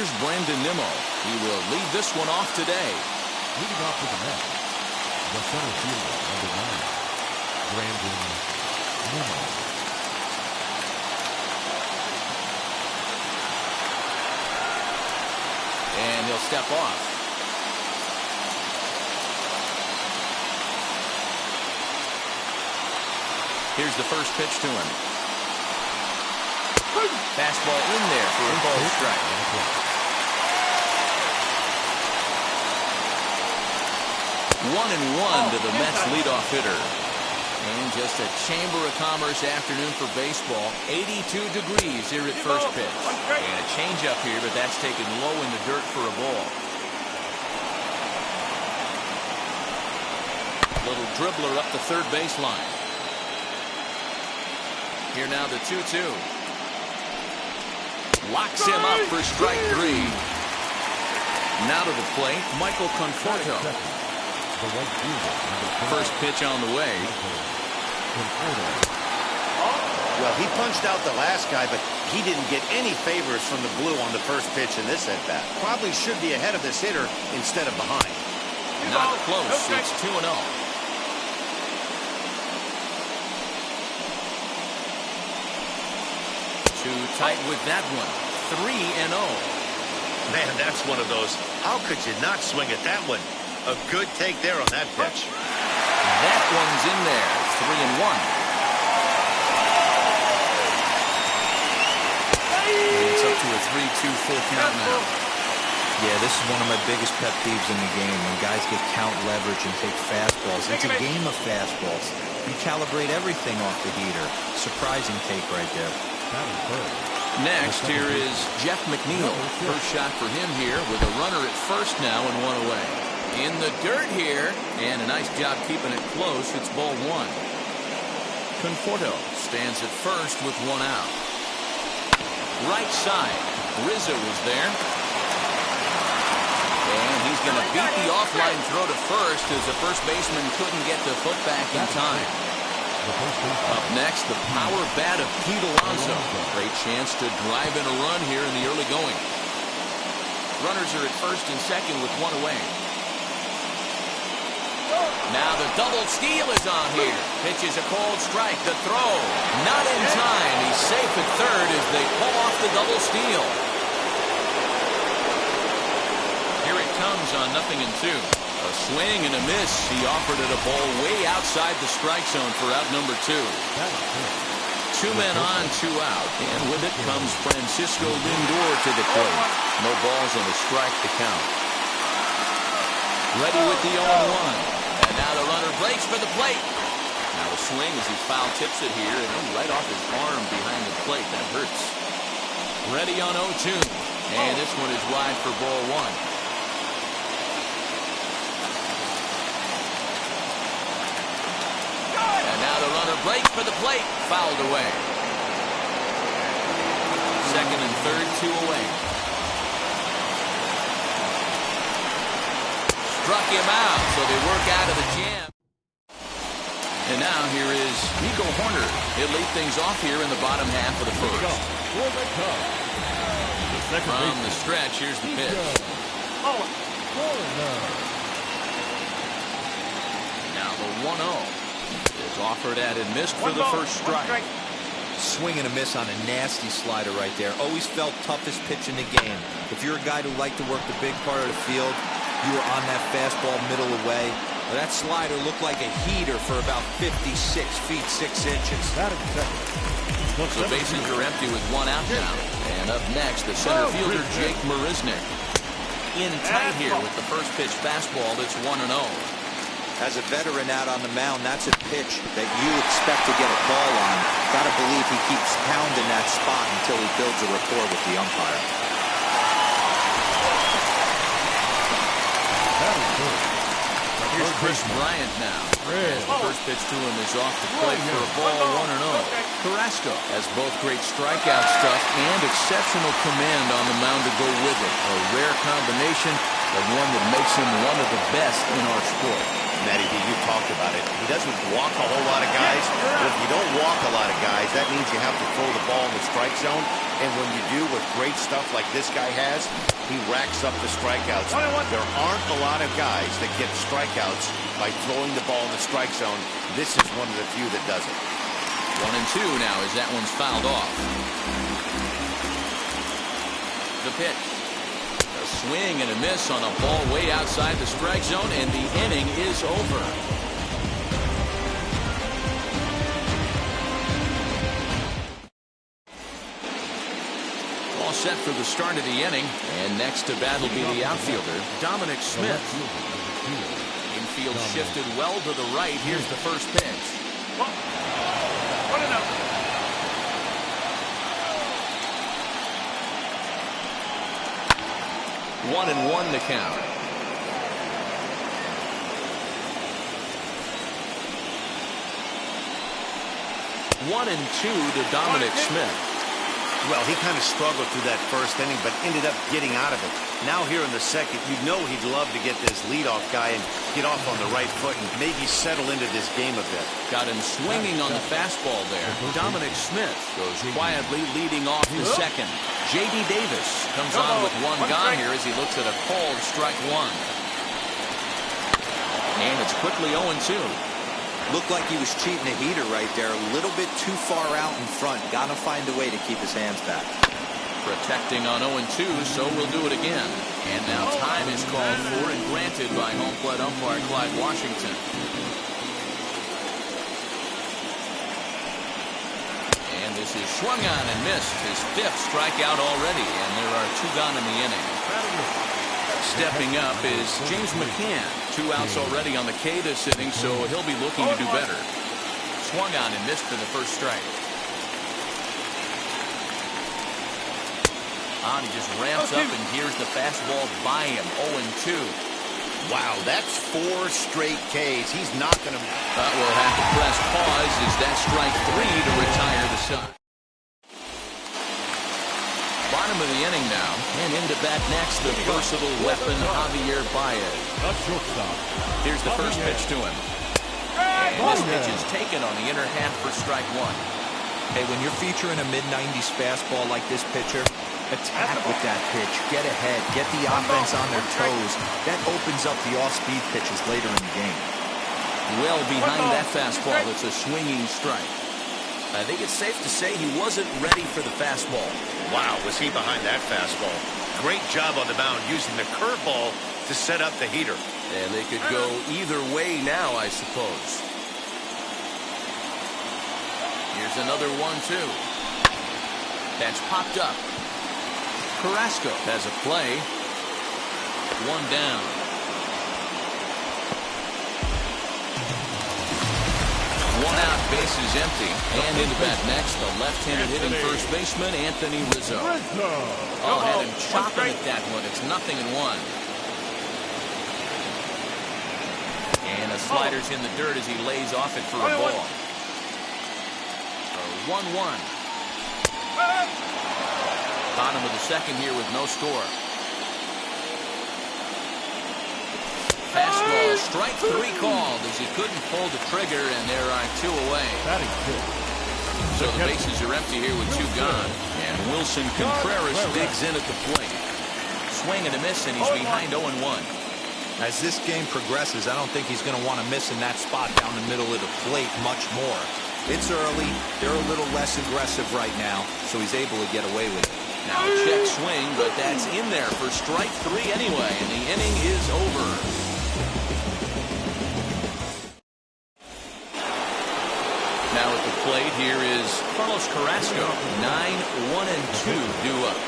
Here's Brandon Nimmo. He will lead this one off today. Leading off to the net, the center fielder, number 9, Brandon Nimmo. And he'll step off. Here's the first pitch to him. Fastball in there for a ball strike. 1-1 to the Mets leadoff hitter. And just a Chamber of Commerce afternoon for baseball. 82 degrees here at first pitch. And a changeup here, but that's taken low in the dirt for a ball. Little dribbler up the third baseline. Here now the 2-2. Locks him up for strike 3. Now to the plate, Michael Conforto. First pitch on the way. Well, he punched out the last guy, but he didn't get any favors from the blue on the first pitch in this at-bat. Probably should be ahead of this hitter instead of behind. Not close. It's 2-0. Too tight with that one. 3-0. Man, that's one of those. How could you not swing at that one? A good take there on that pitch. That one's in there. 3-1. It's up to a 3-2 full count now. Yeah, this is one of my biggest pet peeves in the game. When guys get count leverage and take fastballs. It's a game of fastballs. You calibrate everything off the heater. Surprising take right there. Next, here is Jeff McNeil. First shot for him here with a runner at first now and one away. In the dirt here, and a nice job keeping it close. It's ball 1. Conforto stands at first with one out. Right side, Rizzo is there. And he's going to beat the offline throw to first as the first baseman couldn't get the foot back in time. Up next, the power bat of Pete Alonso. Great chance to drive in a run here in the early going. Runners are at first and second with one away. Now the double steal is on here. Pitches a cold strike. The throw not in time. He's safe at third as they pull off the double steal. Here it comes on 0-2. A swing and a miss. He offered it a ball way outside the strike zone for out number 2. 2 men on, 2 out. And with it comes Francisco Lindor to the plate. No balls on the strike to count. Ready with the 0-1. And now the runner breaks for the plate. Now a swing as he foul tips it here, and right off his arm behind the plate. That hurts. Ready on 0-2. And this one is wide for ball 1. And now the runner breaks for the plate. Fouled away. Second and third, 2 away. Struck him out, so they work out of the jam. And now here is Nico Horner. He'll lead things off here in the bottom half of the first. From the stretch, here's the pitch. Now the 1-0 is offered at and missed for the first strike. Swing and a miss on a nasty slider right there. Always felt toughest pitch in the game. If you're a guy who liked to work the big part of the field, you were on that fastball middle away. Well, that slider looked like a heater for about 56 feet 6 inches. The bases are empty with one out now. And up next, the center fielder, Jake Marisnick. In tight here with the first pitch fastball. That's 1-0. As a veteran out on the mound, that's a pitch that you expect to get a call on. Gotta believe he keeps pounding that spot until he builds a rapport with the umpire. Here's Chris Bryant now. As the first pitch to him is off the plate for a ball 1-0. Carrasco has both great strikeout stuff and exceptional command on the mound to go with it. A rare combination, but one that makes him one of the best in our sport. Matty B, you talked about it. He doesn't walk a whole lot of guys. But if you don't walk a lot of guys, that means you have to throw the ball in the strike zone. And when you do with great stuff like this guy has, he racks up the strikeouts. There aren't a lot of guys that get strikeouts by throwing the ball in the strike zone. This is one of the few that does it. 1-2 now as that one's fouled off. The pitch. A swing and a miss on a ball way outside the strike zone, and the inning is over. All set for the start of the inning, and next to bat will be the outfielder, Dominic Smith. Infield shifted well to the right. Here's the first pitch. 1-1 to count. 1-2 to Dominic Smith. Well, he kind of struggled through that first inning, but ended up getting out of it. Now here in the second, you know he'd love to get this leadoff guy and get off on the right foot and maybe settle into this game a bit. Got him swinging on the fastball there. Dominic Smith goes quietly leading off the second. J.D. Davis comes on with one gone here as he looks at a called strike one. And it's quickly 0-2. Looked like he was cheating a heater right there. A little bit too far out in front. Got to find a way to keep his hands back. Protecting on 0-2, so we'll do it again. And now time is called for and granted by home plate umpire Clyde Washington. And this is swung on and missed. His fifth strikeout already, and there are two gone in the inning. Stepping up is James McCann. 2 outs already on the K this inning, so he'll be looking to do better. Swung on and missed for the first strike. He just ramps up, and here's the fastball by him. 0-2. Wow, that's 4 straight Ks. He's not going to... We'll have to press pause as that strike 3 to retire the side. Bottom of the inning now, and into bat next, the versatile weapon Javier Baez. Here's the first pitch to him. And this pitch is taken on the inner half for strike one. Hey, when you're featuring a mid-90s fastball like this pitcher, attack with that pitch. Get ahead. Get the offense on their toes. That opens up the off-speed pitches later in the game. Well behind that fastball, it's a swinging strike. I think it's safe to say he wasn't ready for the fastball. Wow, was he behind that fastball. Great job on the mound using the curveball to set up the heater. And they could go either way now, I suppose. Here's another 1-2. That's popped up. Carrasco has a play. One down. One out, bases empty. And into bat next, the left-handed hitting first baseman, Anthony Rizzo. Oh, had him chopping at that one. It's 0-1. And a slider's in the dirt as he lays off it for a ball. 1-1. Bottom of the second here with no score. Fastball, strike 3 called as he couldn't pull the trigger, and there are 2 away. So the bases are empty here with 2 gone. And Wilson Contreras digs in at the plate. Swing and a miss, and he's behind 0-1. As this game progresses, I don't think he's going to want to miss in that spot down the middle of the plate much more. It's early. They're a little less aggressive right now, so he's able to get away with it. Now a check swing, but that's in there for strike 3 anyway, and the inning is over. Now at the plate, here is Carlos Carrasco. 9-1-2 due up.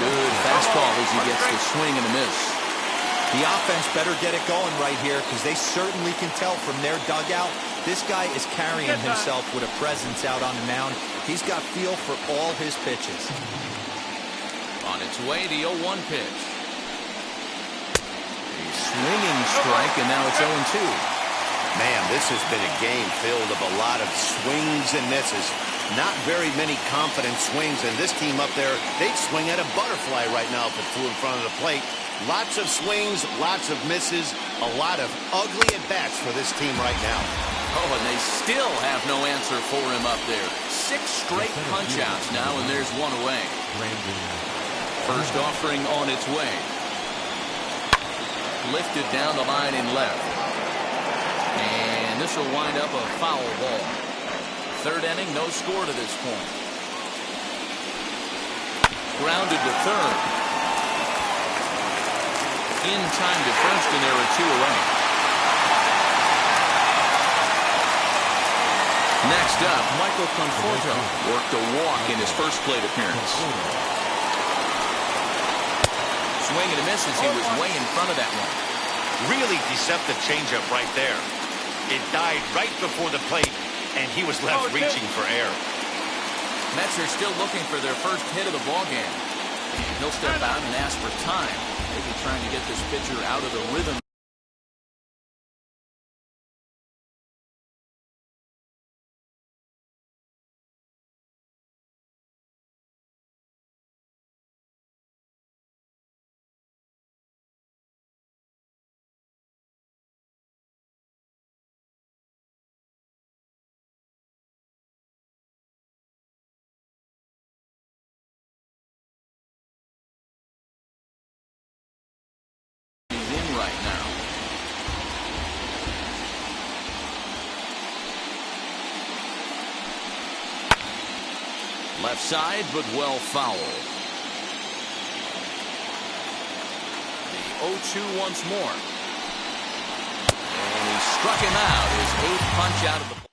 Good fastball as he gets the swing and a miss. The offense better get it going right here because they certainly can tell from their dugout this guy is carrying himself with a presence out on the mound. He's got feel for all his pitches. On its way, the 0-1 pitch. A swinging strike, and now it's 0-2. Man, this has been a game filled of a lot of swings and misses. Not very many confident swings, and this team up there, they'd swing at a butterfly right now if it flew in front of the plate. Lots of swings, lots of misses, a lot of ugly at-bats for this team right now. Oh, and they still have no answer for him up there. 6 straight punch-outs now, and there's one away. First offering on its way. Lifted down the line in left. And this will wind up a foul ball. 3rd inning, no score to this point. Grounded to 3rd. In time to 1st, and there are 2 away. Next up, Michael Conforto worked a walk in his first plate appearance. Swing and a miss as he was way in front of that one. Really deceptive changeup right there. It died right before the plate, and he was left reaching for air. Mets are still looking for their first hit of the ballgame. He'll step out and ask for time. Maybe trying to get this pitcher out of the rhythm. Right now. Left side, but well foul. The 0-2 once more. And he struck him out. His 8th punch out of the play.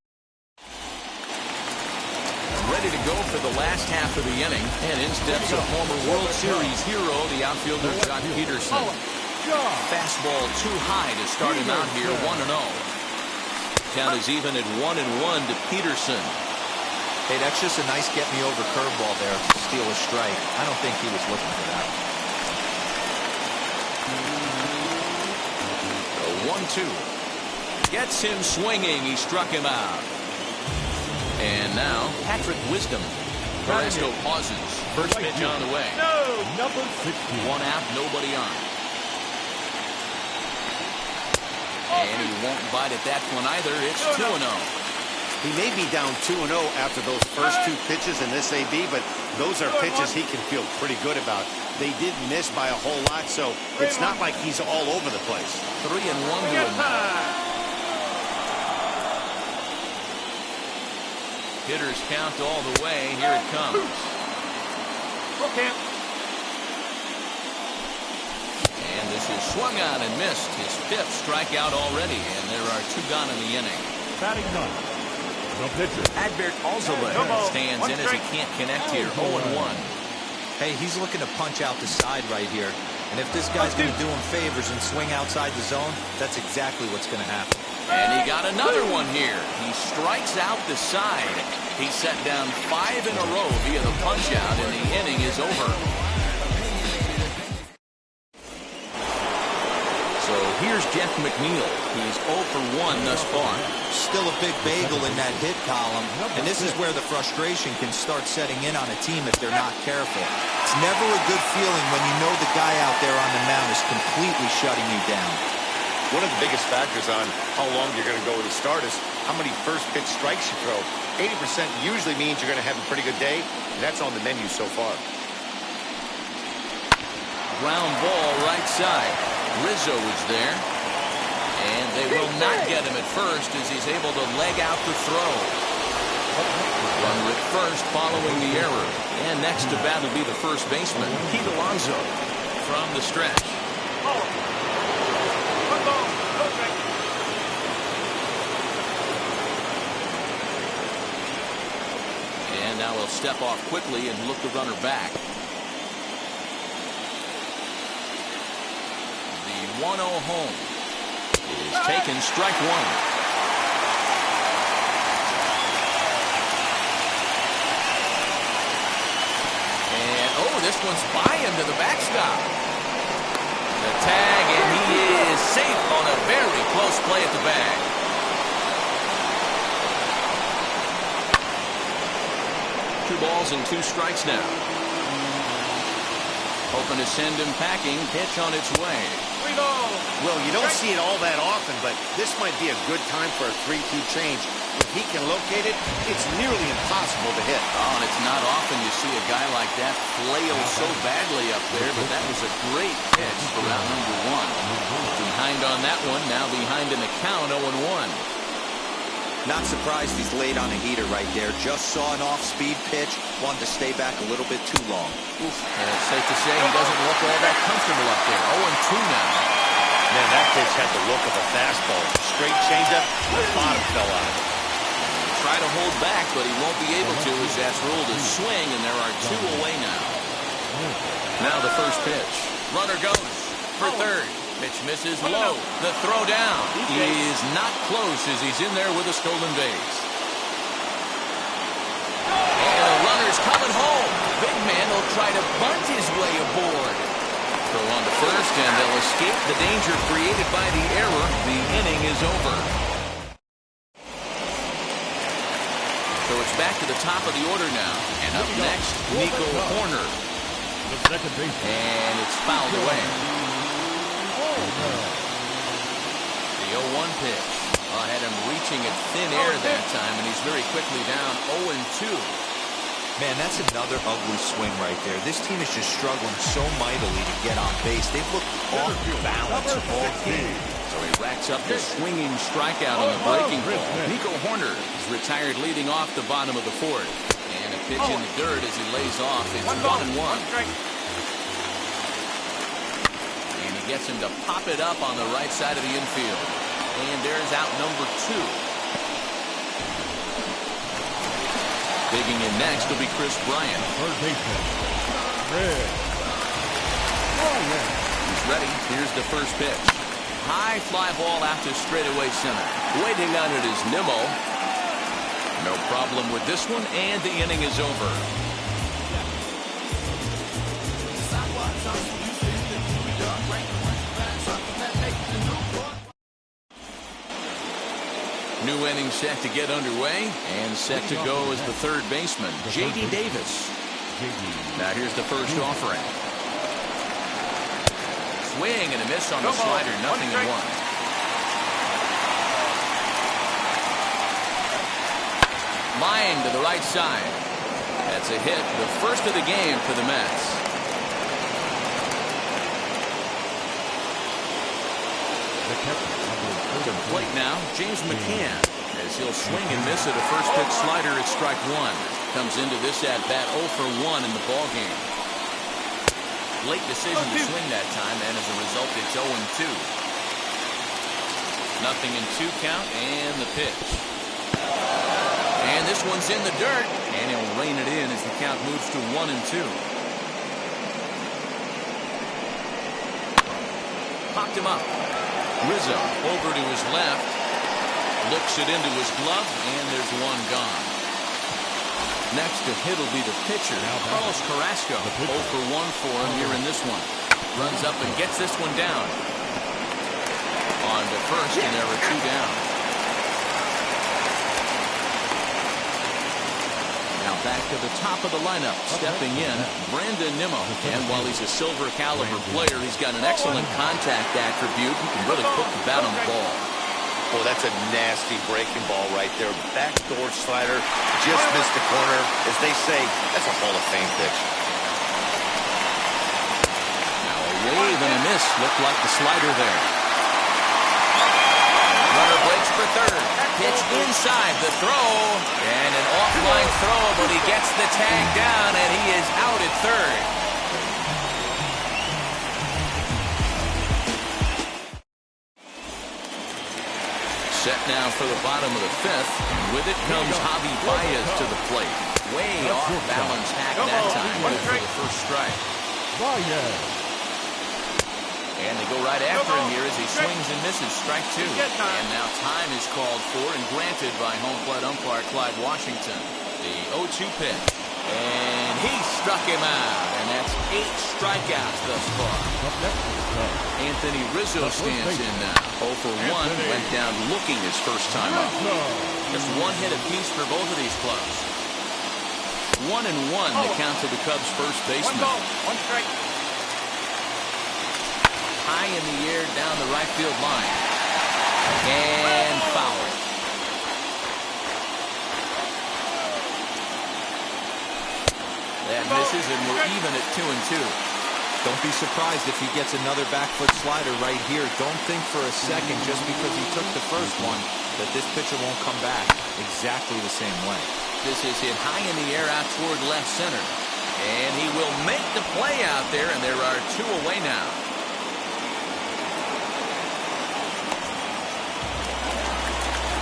Ready to go for the last half of the inning. And in steps a former World Series hero, the outfielder Jock Peterson. Fastball too high to start him out here, 1-0. Count is even at 1-1 to Peterson. Hey, that's just a nice get-me-over curveball there to steal a strike. I don't think he was looking for that. The 1-2. Gets him swinging. He struck him out. And now, Patrick Wisdom. Carrasco pauses. First pitch on the way. Number 60. 1 out, nobody on. And he won't bite at that one either. It's 2-0. He may be down 2-0 after those first 2 pitches in this AB, but those are pitches he can feel pretty good about. They did miss by a whole lot, so it's not like he's all over the place. 3-1 to him now. Hitters count all the way. Here it comes. And this is swung on and missed. His 5th strikeout already, and there are 2 gone in the inning. Batting 9. The pitcher. Adbert Alzolay stands in as he can't connect here. 0-1. Hey, he's looking to punch out the side right here. And if this guy's going to do him favors and swing outside the zone, that's exactly what's going to happen. And he got another one here. He strikes out the side. He set down 5 in a row via the punch out, and the inning is over. So here's Jeff McNeil. He's 0 for 1 thus far. Still a big bagel in that hit column, and this is where the frustration can start setting in on a team if they're not careful. It's never a good feeling when you know the guy out there on the mound is completely shutting you down. One of the biggest factors on how long you're going to go with a start is how many first pitch strikes you throw. 80% usually means you're going to have a pretty good day, and that's on the menu so far. Ground ball right side. Rizzo is there. And they will not get him at first as he's able to leg out the throw. Runner at first following the error. And next to bat will be the first baseman, Pete Alonso, from the stretch. And now he'll step off quickly and look the runner back. The 1-0 home is taken, strike 1. And, oh, this one's by him to the backstop. The tag, and he is safe on a very close play at the bag. balls and 2 strikes now. Hoping to send him packing. Pitch on its way. Well, you don't see it all that often, but this might be a good time for a 3-2 change. If he can locate it, it's nearly impossible to hit. Oh, and it's not often you see a guy like that flail so badly up there, but that was a great pitch for round number 1. Behind on that one, now behind in the count, 0-1. Not surprised he's laid on a heater right there. Just saw an off-speed pitch. Wanted to stay back a little bit too long. Oof. And it's safe to say he doesn't look all that comfortable up there. 0-2 now. Man, that pitch had the look of a fastball. Straight changeup, the bottom fell out of it. Try to hold back, but he won't be able to as that's ruled a swing, and there are 2 away now. Now the first pitch. Runner goes for third. Pitch misses low. The throw down. He is not close as he's in there with a stolen base. And the runner's coming home. Big man will try to bunt his way aboard. Throw on to first, and they'll escape the danger created by the error. The inning is over. So it's back to the top of the order now. And up next, Nico Horner. And it's fouled away. The 0-1 pitch. Had him reaching at thin air that time, and he's very quickly down 0-2. Man, that's another ugly swing right there. This team is just struggling so mightily to get on base. They've looked off balance all game. So he racks up the swinging strikeout on the breaking ball. Nico Horner is retired leading off the bottom of the 4th. And a pitch in the dirt as he lays off. It's 1-1. And he gets him to pop it up on the right side of the infield. And there's out number 2. Digging in next will be Chris Bryant. Third baseman. He's ready. Here's the first pitch. High fly ball out to straightaway center. Waiting on it is Nimmo. No problem with this one, and the inning is over. New inning set to get underway, and set to go is the third baseman, J.D. Davis. Now here's the first offering. Swing and a miss on the slider, 0-1. Line to the right side. That's a hit, the first of the game for the Mets. To the plate now, James McCann, as he'll swing and miss at a first pitch slider at strike 1. Comes into this at bat 0 for 1 in the ball game. Late decision to swing that time, and as a result, it's 0-2. 0-2 count, and the pitch. And this one's in the dirt, and he'll rein it in as the count moves to 1-2. Popped him up. Rizzo over to his left, looks it into his glove, and there's one gone. Next to hit will be the pitcher, Carlos Carrasco. 0 for 1 for him here in this one. Runs up and gets this one down. On to first, and there are 2 down. Now back to the top of the lineup. Stepping in, Brandon Nimmo. And while he's a silver caliber player, he's got an excellent contact attribute. He can really put the bat on the ball. Oh, that's a nasty breaking ball right there. Backdoor slider. Just missed the corner. As they say, that's a Hall of Fame pitch. Now a wave and a miss. Looked like the slider there. Runner breaks for third. Pitch inside the throw. And an offline throw, but he gets the tag down, and he is out at third. Set now for the bottom of the 5th. With it comes Javi Baez to the plate. Way off balance hack that time for the first strike. And they go right after him here as he swings and misses. Strike 2. And now time is called for and granted by home plate umpire Clyde Washington. The 0-2 pitch. And he struck him out. And that's 8 strikeouts thus far. Anthony Rizzo stands in now. 0 for 1. Went down looking his first time up. Just 1 hit apiece for both of these clubs. 1-1 to count to the Cubs' first baseman. 1 ball, 1 strike. High in the air down the right field line. And foul. That misses, and we're even at 2-2. Don't be surprised if he gets another back foot slider right here. Don't think for a second, just because he took the first one, that this pitcher won't come back exactly the same way. This is hit high in the air out toward left center. And he will make the play out there, and there are 2 away now.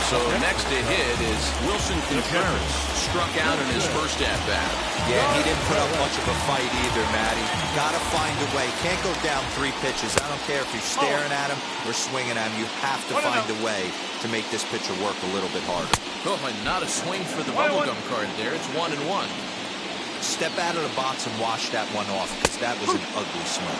So next to hit is Wilson Contreras. Struck out in his first at-bat. Yeah, he didn't put up much of a fight either, Matty. Got to find a way. Can't go down 3 pitches. I don't care if you're staring at him or swinging at him. You have to find a way to make this pitcher work a little bit harder. Oh, and not a swing for the bubblegum card there. It's 1-1. Step out of the box and wash that one off, because that was an ugly swing.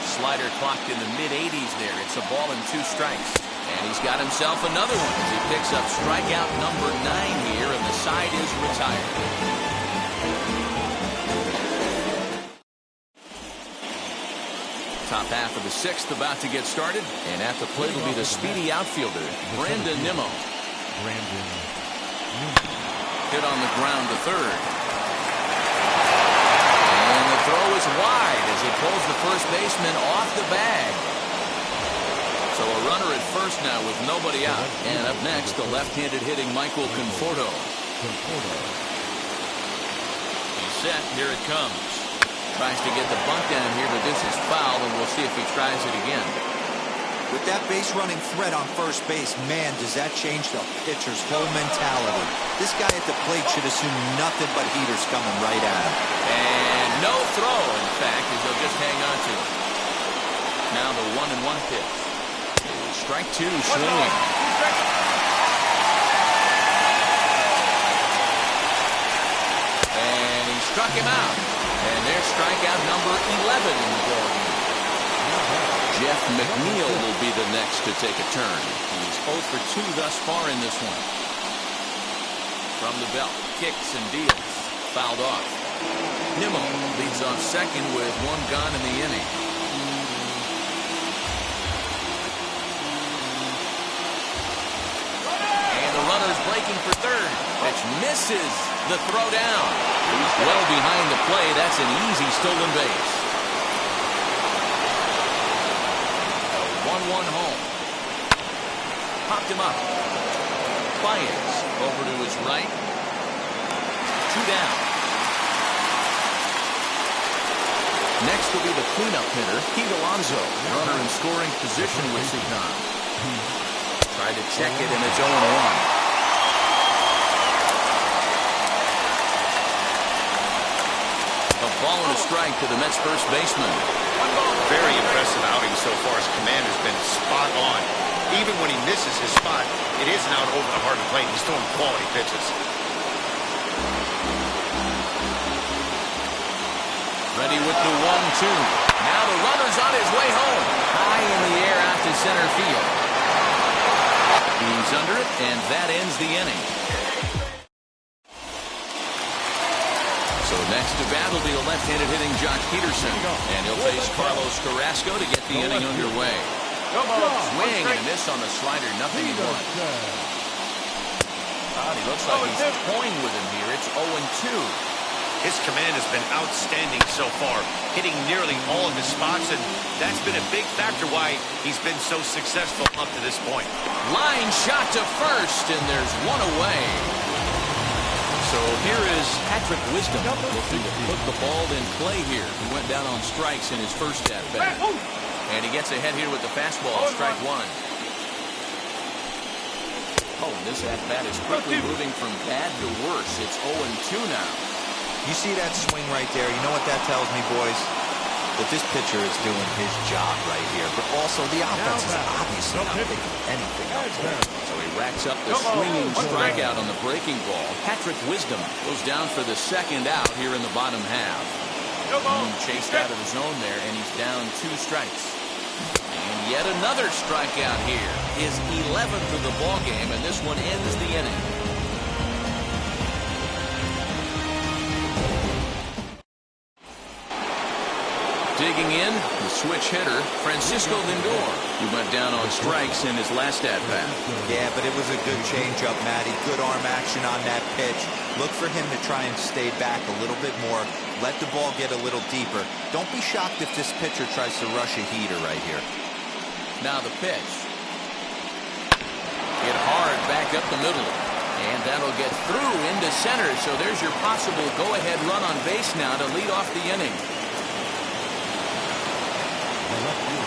Slider clocked in the mid-80s there. It's a ball and 2 strikes. And he's got himself another one as he picks up strikeout number 9 here, and the side is retired. Top half of the 6th about to get started, and at the plate will be the speedy outfielder, Brandon Nimmo. Hit on the ground to third. And the throw is wide as he pulls the first baseman off the bag. So a runner at first now with nobody out. And up next, the left-handed hitting Michael Conforto. He's set. Here it comes. Tries to get the bunt down here, but this is foul, and we'll see if he tries it again. With that base-running threat on first base, man, does that change the pitcher's whole mentality. This guy at the plate should assume nothing but heaters coming right at him. And no throw, in fact, as he'll just hang on to it. Now the 1-1 pitch. Strike 2, swinging. And he struck him out. And there's strikeout number 11 in the ballgame. Jeff McNeil will be the next to take a turn. He's 0 for 2 thus far in this one. From the belt, kicks and deals. Fouled off. Nimmo leads off second with 1 gone in the inning. Runners breaking for third. Pitch misses the throw down. Well behind the play. That's an easy stolen base. A 1-1 home. Popped him up. Baez over to his right. 2 down. Next will be the cleanup hitter, Pete Alonso. Runner in scoring position with Signon. Tried to check it, and it's 0-1. Ball and a strike to the Mets first baseman. Very impressive outing so far. His command has been spot on. Even when he misses his spot, it isn't out over the heart of the plate. He's throwing quality pitches. Ready with the 1-2. Now the runner's on his way home. High in the air out to center field. He's under it, and that ends the inning. So next to bat will be the left-handed hitting Jock Peterson. And he'll face Carlos Carrasco to get the inning underway. Swing and a miss on the slider. Nothing in 1. He looks like he's toying with him here. It's 0-2. His command has been outstanding so far, hitting nearly all of his spots, and that's been a big factor why he's been so successful up to this point. Line shot to first, and there's 1 away. So here is Patrick Wisdom looking to put the ball in play here. He went down on strikes in his first at-bat. And he gets ahead here with the fastball, strike 1. Oh, and this at-bat is quickly moving from bad to worse. It's 0-2 now. You see that swing right there? You know what that tells me, boys? That this pitcher is doing his job right here. But also the offense is obviously not thinking anything else. So he racks up the swinging strikeout on the breaking ball. Patrick Wisdom goes down for the second out here in the bottom half. Chased out of the zone there, and he's down 2 strikes. And yet another strikeout here. His 11th of the ball game, and this one ends the inning. Digging in, the switch hitter, Francisco Lindor, who went down on strikes in his last at-bat. Yeah, but it was a good changeup, Matty. Good arm action on that pitch. Look for him to try and stay back a little bit more. Let the ball get a little deeper. Don't be shocked if this pitcher tries to rush a heater right here. Now the pitch. Hit hard back up the middle. And that'll get through into center. So there's your possible go-ahead run on base now to lead off the inning.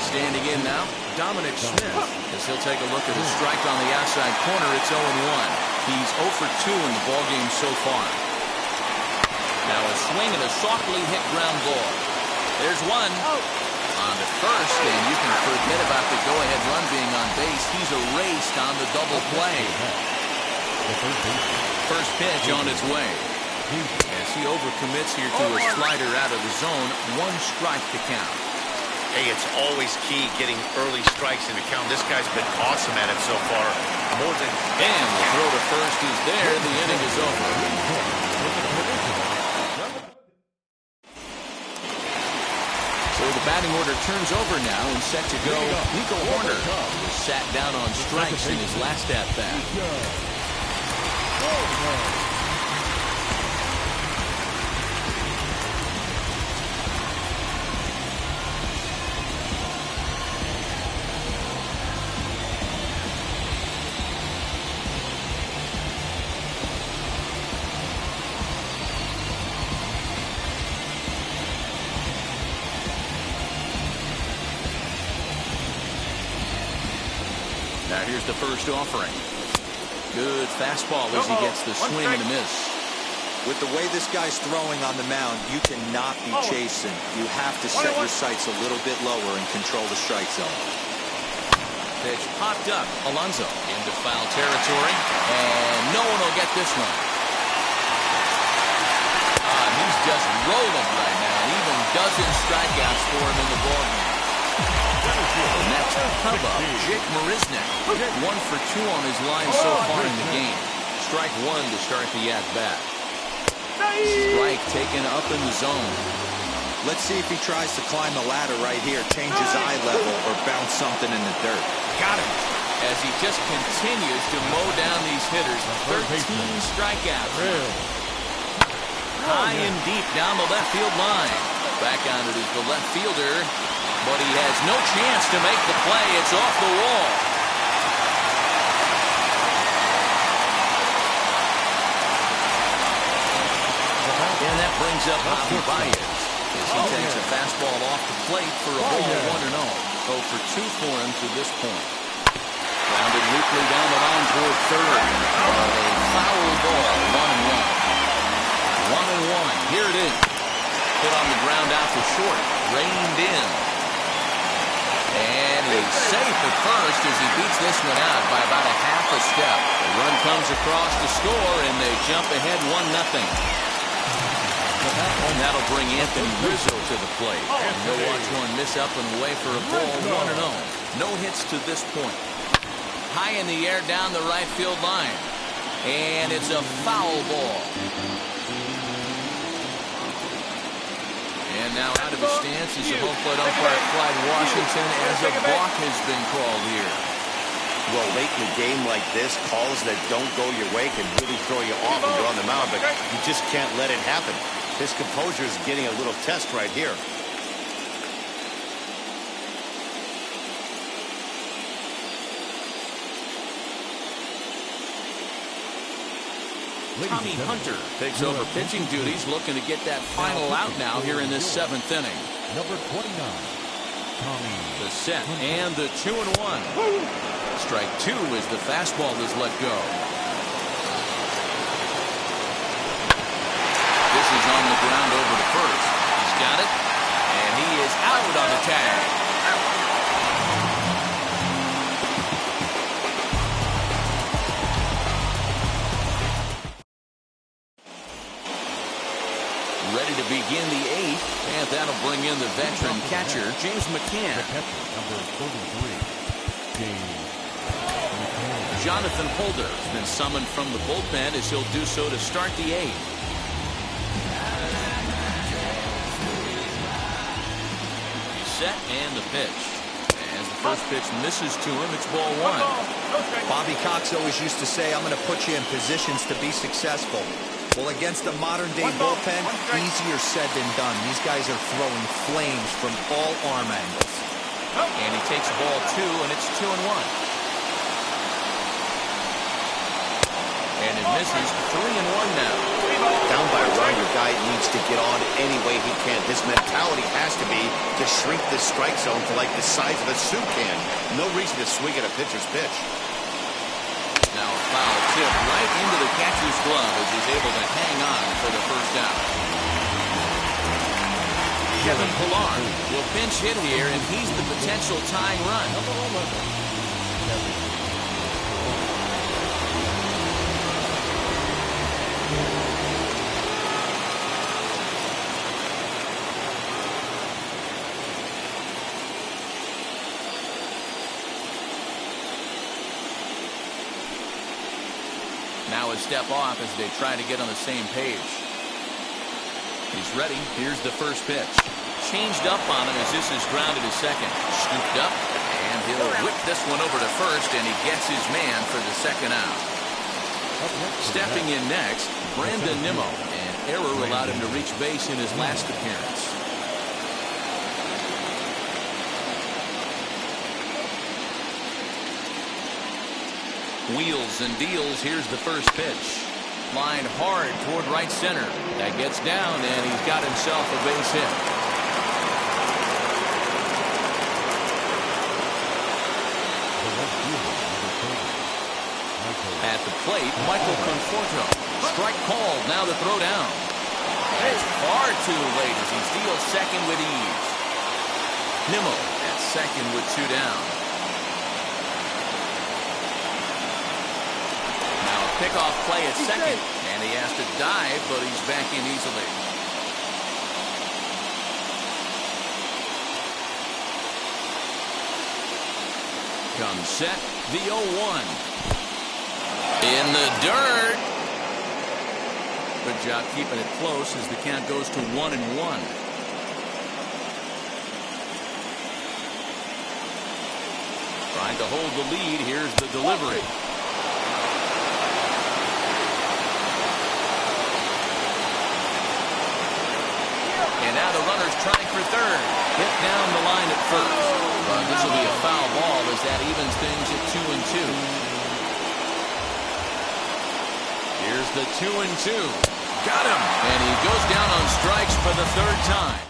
Standing in now, Dominic Smith, as he'll take a look at a strike on the outside corner. It's 0-1. He's 0 for 2 in the ballgame so far. Now a swing and a softly hit ground ball. There's one. On to first, and you can forget about the go-ahead run being on base. He's erased on the double play. First pitch on its way. As he overcommits here to a slider out of the zone, 1 strike to count. Hey, it's always key getting early strikes in the count. This guy's been awesome at it so far. More than... And the throw to first is there. The inning is over. So the batting order turns over now and set to go. Nico Horner was sat down on strikes in his last at-bat. Now here's the first offering. Good fastball as he gets the swing and a miss. With the way this guy's throwing on the mound, you cannot be chasing. You have to set your sights a little bit lower and control the strike zone. Pitch popped up. Alonso into foul territory, and no one will get this one. He's just rolling right now. Even dozen strikeouts for him in the ballgame. The next come-up, Jake Marisnick. 1 for 2 on his line so far in the game. Strike 1 to start the at-bat. Strike taken up in the zone. Let's see if he tries to climb the ladder right here, change his eye level, or bounce something in the dirt. Got him. As he just continues to mow down these hitters. 13 strikeouts. High and deep down the left field line. Back on it is the left fielder. But he has no chance to make the play. It's off the wall. And that brings up Javi Baez as he takes a fastball off the plate for a ball 1-0. 0 for 2 for him to this point. Grounded weakly down the line toward third. A foul ball, 1-1. 1-1. Here it is. Hit on the ground out to short. Reined in. And he's safe at first as he beats this one out by about a half a step. The run comes across to score, and they jump ahead 1-0. And that'll bring Anthony Rizzo to the plate. And he'll watch one miss up and away for a ball 1-0. No hits to this point. High in the air down the right field line. And it's a foul ball. And now out of his stance is the home plate umpire Clyde Washington as a balk has been called here. Well, late in a game like this, calls that don't go your way can really throw you off when you're on the mound, but you just can't let it happen. His composure is getting a little test right here. Tommy Hunter takes over pitching duties, looking to get that final out now here in this 7th inning. Number 29, Tommy. The set and the 2-1. Strike 2 as the fastball is let go. This is on the ground over to first. He's got it, and he is out on the tag. Ready to begin the 8th, and that'll bring in the veteran catcher, James McCann. Number 33, James McCann. Jonathan Holder has been summoned from the bullpen as he'll do so to start the 8th. set and the pitch. As the first pitch misses to him, it's ball one. Bobby Cox always used to say, I'm going to put you in positions to be successful. Well, against a modern-day bullpen, easier said than done. These guys are throwing flames from all arm angles. And he takes ball two, and it's 2-1. And it misses. 3-1 now. Down by a run, your guy needs to get on any way he can. His mentality has to be to shrink the strike zone to like the size of a soup can. No reason to swing at a pitcher's pitch. Now a foul tip right into the catcher's glove as he's able to hang on for the first out. Kevin Pillar will pinch hit here, and he's the potential tying run. Now a step off as they try to get on the same page. He's ready. Here's the first pitch. Changed up on him as this is grounded to second. Scooped up, and he'll whip this one over to first, and he gets his man for the second out. Stepping in next, Brandon Nimmo. An error allowed him to reach base in his last appearance. Wheels and deals. Here's the first pitch. Line hard toward right center. That gets down, and he's got himself a base hit. At the plate, Michael Conforto. Strike called. Now the throw down. It's far too late as he steals second with ease. Nimmo at second with two down. Pickoff play at second, and he has to dive, but he's back in easily. Comes set, the 0-1. In the dirt. Good job keeping it close as the count goes to 1-1. Trying to hold the lead, here's the delivery. And now the runner's trying for third. Hit down the line at first. But this will be a foul ball as that evens things at 2-2. Here's the 2-2. Got him. And he goes down on strikes for the third time.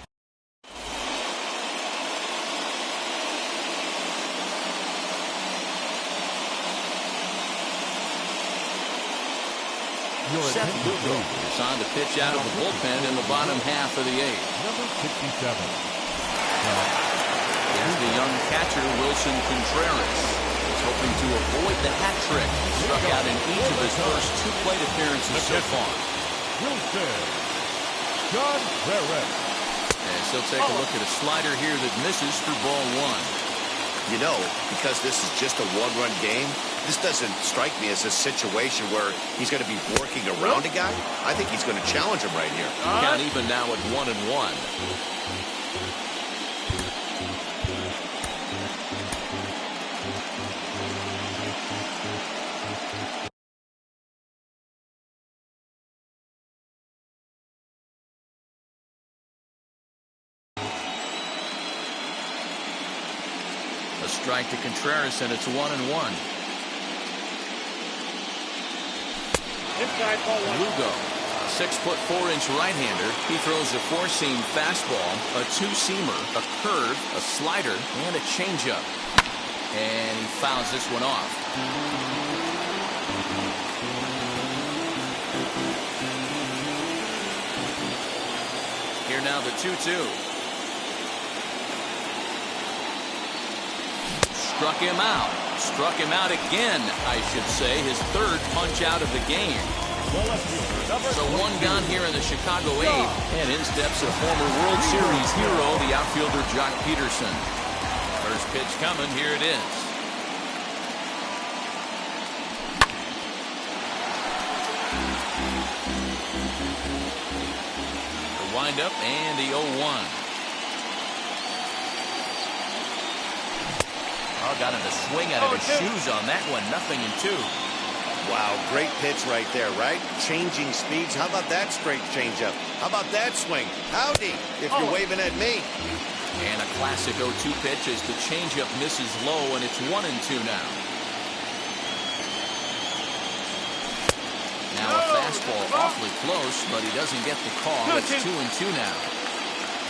Seth Lugo is on to pitch out of the bullpen in the bottom half of the eighth. Number 67. Here's the young catcher, Wilson Contreras. He's hoping to avoid the hat trick. He struck out in each of his first two plate appearances so far. Wilson Contreras. As he'll take a look at a slider here that misses for ball one. You know, because this is just a one-run game, this doesn't strike me as a situation where he's going to be working around a guy. I think he's going to challenge him right here. Count even now at 1-1. A strike to Contreras, and it's 1-1. Lugo, 6'4" right-hander. He throws a four-seam fastball, a two-seamer, a curve, a slider, and a changeup. And he fouls this one off. Here now the 2-2. Struck him out. Struck him out again, I should say. His third punch out of the game. So one gone here in the Chicago 8th. And in steps a former World Series hero, the outfielder Jock Peterson. First pitch coming. Here it is. The windup and the 0-1. now. Got him to swing out of his shoes on that one. 0-2. Wow, great pitch right there, right? Changing speeds. How about that straight changeup? How about that swing? Howdy, if you're waving at me. And a classic 0-2 pitch as the changeup misses low, and it's 1-2 now. Now a fastball awfully close, but he doesn't get the call. It's 2-2 now.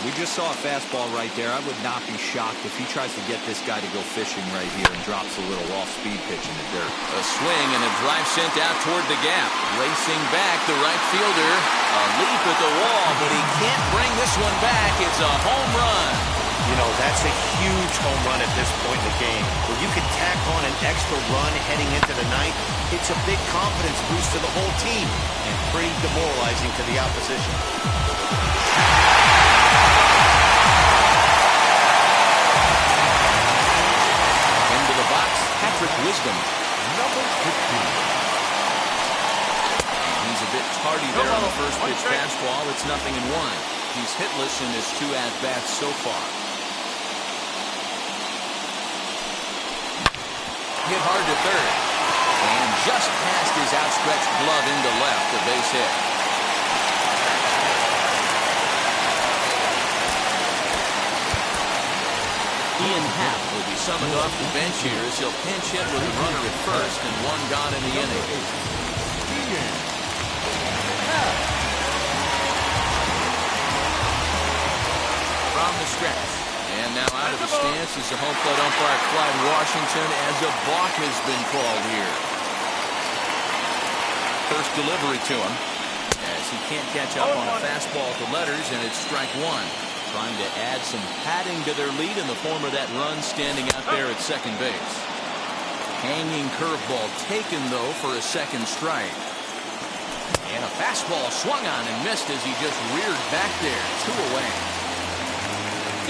We just saw a fastball right there. I would not be shocked if he tries to get this guy to go fishing right here and drops a little off-speed pitch in the dirt. A swing and a drive sent out toward the gap. Racing back, the right fielder. A leap at the wall, but he can't bring this one back. It's a home run. You know, that's a huge home run at this point in the game. Where you could tack on an extra run heading into the ninth, it's a big confidence boost to the whole team and pretty demoralizing to the opposition. Into the box, Patrick Wisdom. Number 15. He's a bit tardy there on the first pitch fastball. It's 0-1. He's hitless in his 2 at-bats so far. Hit hard to third. And just past his outstretched glove into left, a base hit. Ian Happ will be summoned off the bench here as he'll pinch hit with a runner at first and 1 gone in the inning. From the stretch. And now out of the stance is the home plate umpire Clyde Washington as a balk has been called here. First delivery to him as he can't catch up on a fastball at the letters, and it's strike 1. Trying to add some padding to their lead in the form of that run standing out there at second base. Hanging curveball taken, though, for a second strike. And a fastball swung on and missed as he just reared back there. 2 away.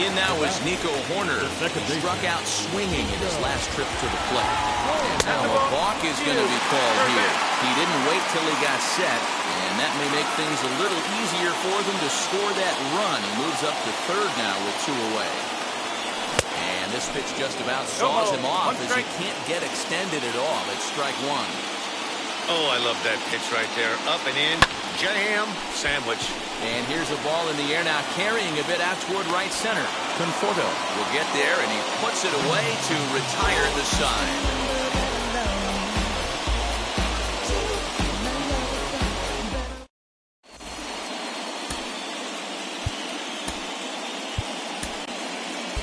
In now is Nico Horner. He struck out swinging in his last trip to the plate. And now a balk is going to be called here. He didn't wait till he got set, and that may make things a little easier for them to score that run. He moves up to third now with 2 away. And this pitch just about saws him off as he can't get extended at all. It's strike 1. Oh, I love that pitch right there. Up and in. Jam sandwich. And here's a ball in the air now, carrying a bit out toward right center. Conforto will get there, and he puts it away to retire the side.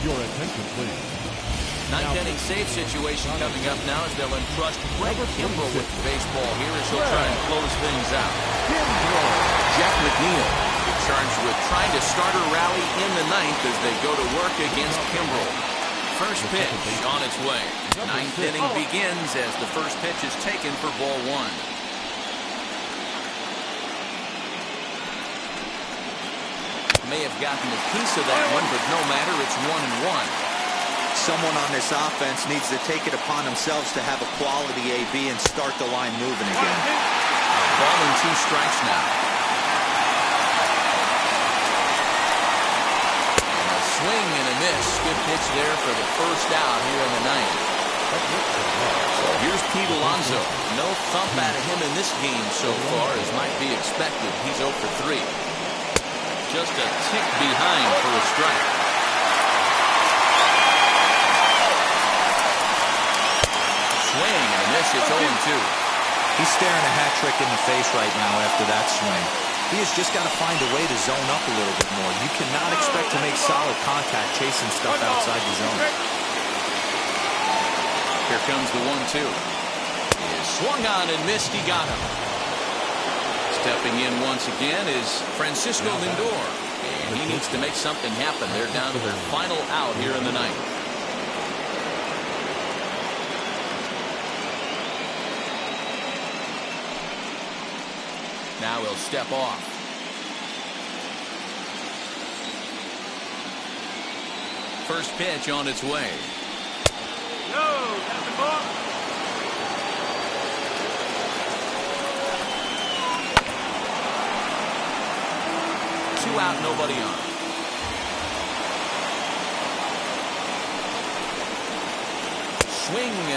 Your attention, please. Ninth inning save situation coming up now as they'll entrust Greg Kimbrell with the baseball here as he'll try and close things out. Jeff McNeil is charged with trying to start a rally in the ninth as they go to work against Kimbrell. First pitch on its way. Ninth inning begins as the first pitch is taken for ball 1. May have gotten a piece of that one, but no matter, it's 1-1. Someone on this offense needs to take it upon themselves to have a quality AB and start the line moving again. Ball and 2 strikes now. And a swing and a miss. Good pitch there for the first out here in the ninth. So here's Pete Alonso. No thump out of him in this game so far, as might be expected. He's 0 for 3. Just a tick behind for a strike. Swing and a miss. It's 0-2. He's staring a hat trick in the face right now after that swing. He has just got to find a way to zone up a little bit more. You cannot expect to make solid contact chasing stuff outside the zone. Here comes the 1-2. He is swung on and missed. He got him. Stepping in once again is Francisco Lindor. And he needs to make something happen. They're down to their final out here in the ninth. Now he'll step off. First pitch on its way. No, that's the ball. 2 out, nobody on.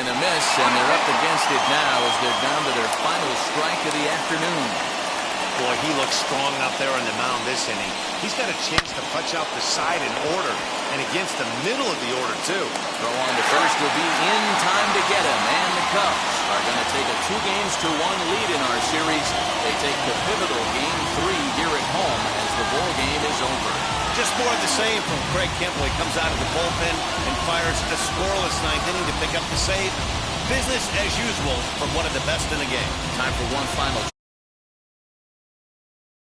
and a miss, and they're up against it now as they're down to their final strike of the afternoon. Boy, he looks strong out there on the mound this inning. He's got a chance to punch out the side in order, and against the middle of the order, too. Throw on to first will be in time to get him, and the Cubs are going to take a 2-1 lead in our series. They take the pivotal Game 3 here at home as the ball game is over. Just more of the same from Craig Kimbrel. He comes out of the bullpen and fires a scoreless 9th inning to pick up the save. Business as usual from one of the best in the game. Time for one final